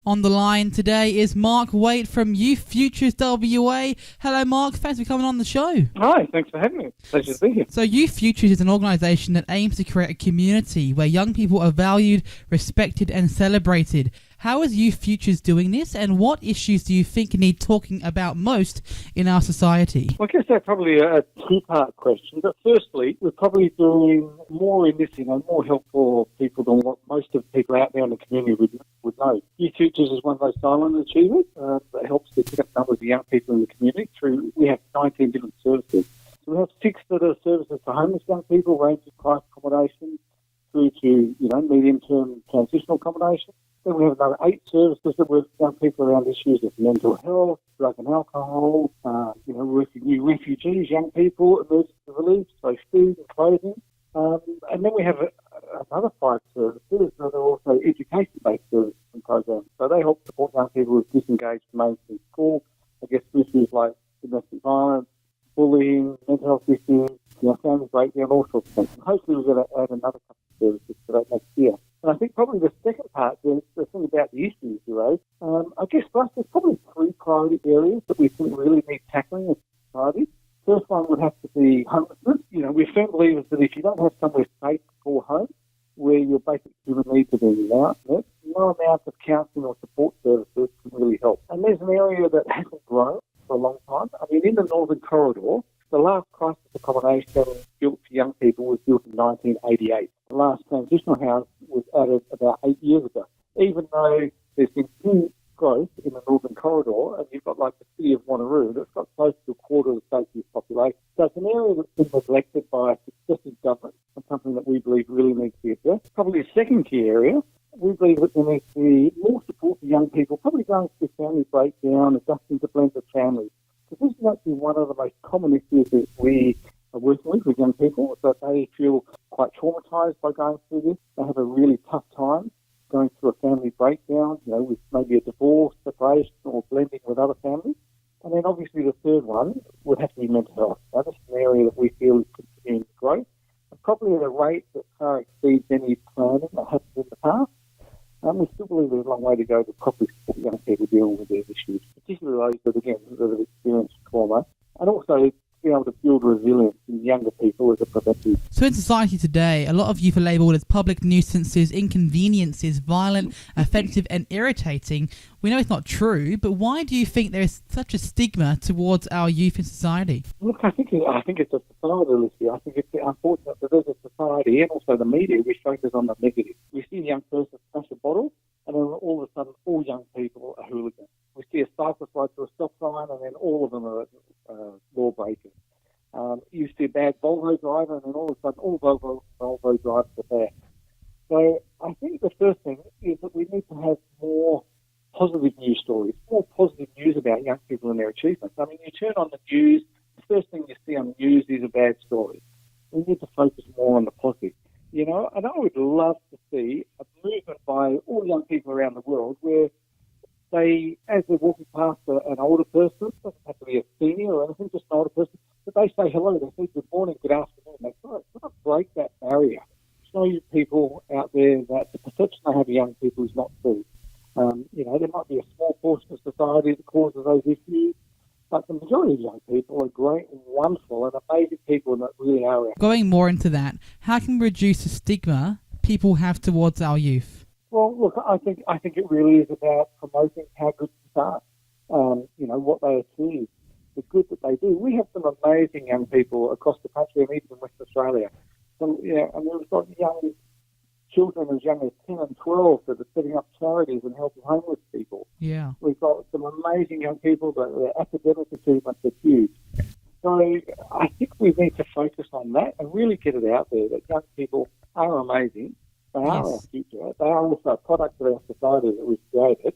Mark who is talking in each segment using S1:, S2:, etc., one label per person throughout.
S1: On the line today is Mark Waite from Youth Futures WA. Hello, Mark. Thanks for coming on the show.
S2: Hi, thanks for having me. Pleasure to be here.
S1: So Youth Futures is an organisation that aims to create a community where young people are valued, respected and celebrated. How is Youth Futures doing this, and what issues do you think need talking about most in our society?
S2: Well, I guess that's probably a two-part question. But firstly, we're probably doing more in this, more help for people than what most of the people out there in the community would know. Youth Futures is one of those silent achievers that helps the biggest numbers of young people in the community through, we have 19 different services. So we have 6 that are services for homeless young people, ranging price accommodation through to, medium-term transitional accommodation. Then we have another 8 services that work with young people around issues of mental health, drug and alcohol, working with refugees, young people, emergency relief, so food and clothing. And then we have another 5 services that are also education-based services and programs. So they help support young people with disengaged from mainstream school, issues like domestic violence, bullying, mental health issues, family breakdown, all sorts of things. And hopefully we're going to add another couple of services to that next year. And I think probably the second part, the thing about the issues you raised, I guess for us there's probably 3 priority areas that we think really need tackling as a society. First one would have to be homelessness. We're firm believers that if you don't have somewhere safe for home, where your basic human needs are being met, no amount of counselling or support services can really help. And there's an area that hasn't grown for a long time. In the Northern Corridor, the last crisis accommodation built for young people was built in 1988. The last transitional house was added about 8 years ago. Even though there's been huge growth in the Northern Corridor, and you've got like the city of Wanneroo, that's got close to a quarter of the state's youth population. So it's an area that's been neglected by successive governments, and something that we believe really needs to be addressed. Probably a second key area, we believe that there needs to be more support for young people, probably going through family breakdown, adjusting to blended families. Because this is actually one of the most common issues that we are working with young people, that they feel quite traumatised by going through this. They have a really tough time going through a family breakdown, with maybe a divorce, separation, or blending with other families. And then obviously the third one would have to be mental health. Now, this is an area that we feel is continuing to grow, and probably at a rate that far exceeds any planning that happened in the past. And we still believe there's a long way to go to properly support young people dealing with these issues, particularly those that have experienced trauma, and also be able to build resilience in younger people as a preventive.
S1: So in society today, a lot of youth are labelled as public nuisances, inconveniences, violent, offensive and irritating. We know it's not true, but why do you think there is such a stigma towards our youth in society?
S2: Look, I think it's a societal issue. I think it's unfortunate that there's a society and also the media which focus on the negative. We see a young person smash a bottle, and then all of a sudden all young people are hooligans. We see a cyclist ride through a stop sign, and then all of them are law breakers. You see a bad Volvo driver, and then all of a sudden all Volvo drivers are bad. So I think the first thing is that we need to have more positive news stories, more positive news about young people and their achievements. You turn on the news, the first thing you see on the news is a bad story. We need to focus more on the positive. And I would love to see a movement by all young people around the world where they, as they're walking past an older person, doesn't have to be a senior or anything, just an older person, but they say hello, they say good morning, good afternoon. They try to break that barrier. Show you people out there that the perception they have of young people is not true. There might be a small portion of society that causes those issues, but the majority of young people are great and wonderful and amazing people that really are.
S1: Going more into that, how can we reduce the stigma people have towards our youth?
S2: Well, look, I think it really is about promoting how good they are, what they achieve, the good that they do. We have some amazing young people across the country and even in Western Australia. We've got young children as young as 10 and 12 that are setting up charities and helping homeless people.
S1: Yeah.
S2: We've got some amazing young people that their academic achievements are huge. So I think we need to focus on that and really get it out there that young people are amazing. They are our future. They are also a product of our society that we've created,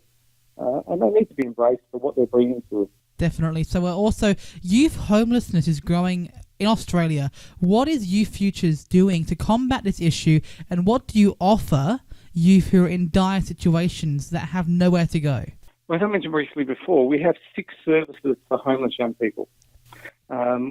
S2: and they need to be embraced for what they're bringing to us.
S1: Definitely. So also, youth homelessness is growing in Australia. What is Youth Futures doing to combat this issue, and what do you offer youth who are in dire situations that have nowhere to go?
S2: Well, as I mentioned briefly before, we have 6 services for homeless young people.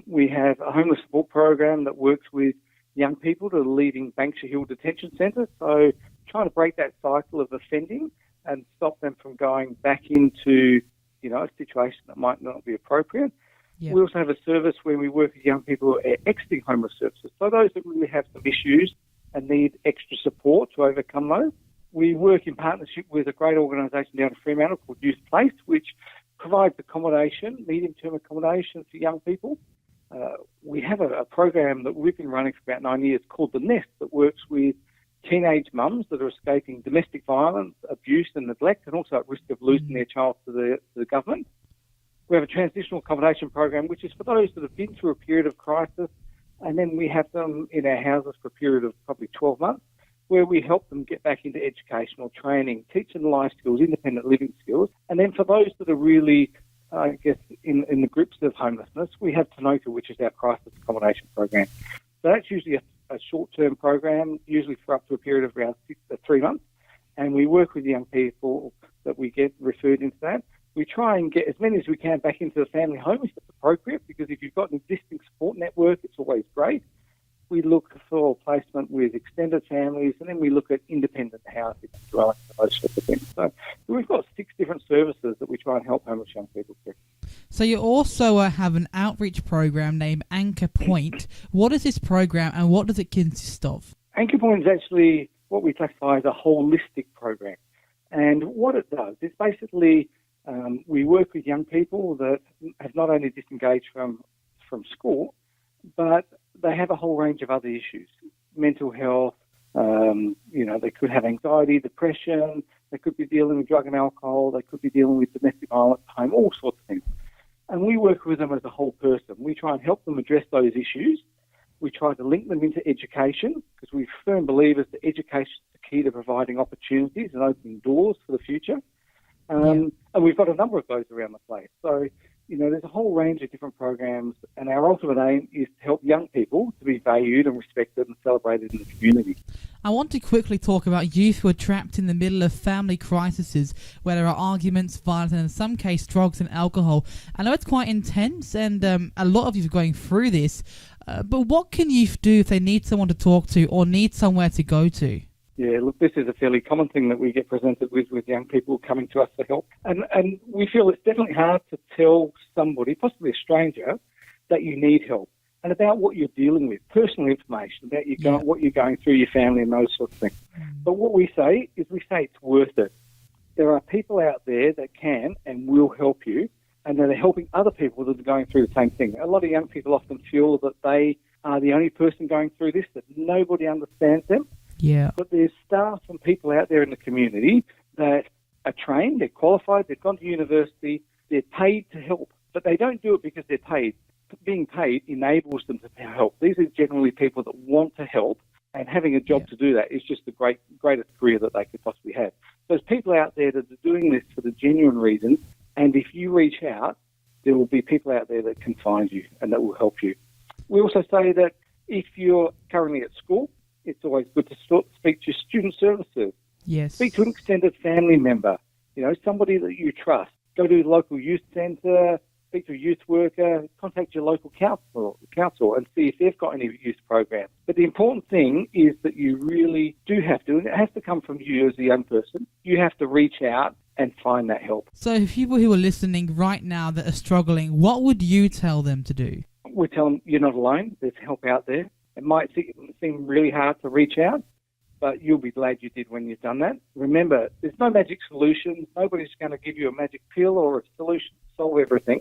S2: We have a homeless support program that works with young people that are leaving Banksia Hill Detention Centre, so trying to break that cycle of offending and stop them from going back into, a situation that might not be appropriate.
S1: Yeah.
S2: We also have a service where we work with young people who are exiting homeless services. So those that really have some issues and need extra support to overcome those. We work in partnership with a great organisation down in Fremantle called Youth Place, which provides accommodation, medium-term accommodation for young people. We have a program that we've been running for about 9 years called The Nest that works with teenage mums that are escaping domestic violence, abuse and neglect, and also at risk of losing their child to the government. We have a transitional accommodation program, which is for those that have been through a period of crisis, and then we have them in our houses for a period of probably 12 months, where we help them get back into educational training, teach them life skills, independent living skills. And then for those that are really, in the grips of homelessness, we have Tanoka, which is our crisis accommodation program. So that's usually a short-term program, usually for up to a period of around 3 months. And we work with young people that we get referred into that. We try and get as many as we can back into the family home if it's appropriate, because if you've got an existing support network, it's always great. We look for placement with extended families, and then we look at independent housing, dwelling, those sorts of things. So we've got 6 different services that we try and help homeless young people through.
S1: So you also have an outreach program named Anchor Point. What is this program and what does it consist of? Anchor
S2: Point is actually what we classify as a holistic program. And what it does is basically we work with young people that have not only disengaged from school, but they have a whole range of other issues, mental health, they could have anxiety, depression, they could be dealing with drug and alcohol, they could be dealing with domestic violence at home, all sorts of things. And we work with them as a whole person. We try and help them address those issues. We try to link them into education, because we're firm believers that education is the key to providing opportunities and opening doors for the future. And we've got a number of those around the place. So, there's a whole range of different programs, and our ultimate aim is to help young people to be valued and respected and celebrated in the community.
S1: I want to quickly talk about youth who are trapped in the middle of family crises where there are arguments, violence, and in some cases drugs and alcohol. I know it's quite intense, and a lot of you are going through this, but what can youth do if they need someone to talk to or need somewhere to go to?
S2: Yeah, look, this is a fairly common thing that we get presented with young people coming to us for help. And we feel it's definitely hard to tell somebody, possibly a stranger, that you need help and about what you're dealing with, personal information about what you're going through, your family and those sorts of things. But what we say is it's worth it. There are people out there that can and will help you, and that are helping other people that are going through the same thing. A lot of young people often feel that they are the only person going through this, that nobody understands them.
S1: Yeah.
S2: But there's staff and people out there in the community that are trained, they're qualified, they've gone to university, they're paid to help, but they don't do it because they're paid. Being paid enables them to help. These are generally people that want to help, and having a job to do that is just the greatest career that they could possibly have. So there's people out there that are doing this for the genuine reasons, and if you reach out, there will be people out there that can find you and that will help you. We also say that if you're currently at school, it's always good to speak to student services.
S1: Yes.
S2: Speak to an extended family member, somebody that you trust. Go to a local youth centre, speak to a youth worker, contact your local council and see if they've got any youth programs. But the important thing is that you really do have to, and it has to come from you as a young person, you have to reach out and find that help.
S1: So people who are listening right now that are struggling, what would you tell them to do?
S2: We tell them you're not alone. There's help out there. It might seem really hard to reach out, but you'll be glad you did when you've done that. Remember, there's no magic solution. Nobody's going to give you a magic pill or a solution to solve everything,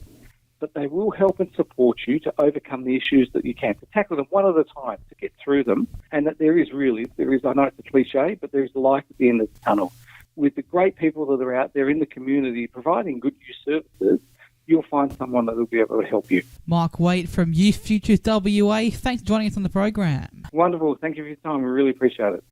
S2: but they will help and support you to overcome the issues that you can, to tackle them one at a time, to get through them, and that there is, I know it's a cliche, but there is light at the end of the tunnel. With the great people that are out there in the community providing good youth services, you'll find someone that will be able to help you.
S1: Mark Waite from Youth Futures WA, thanks for joining us on the program.
S2: Wonderful. Thank you for your time. We really appreciate it.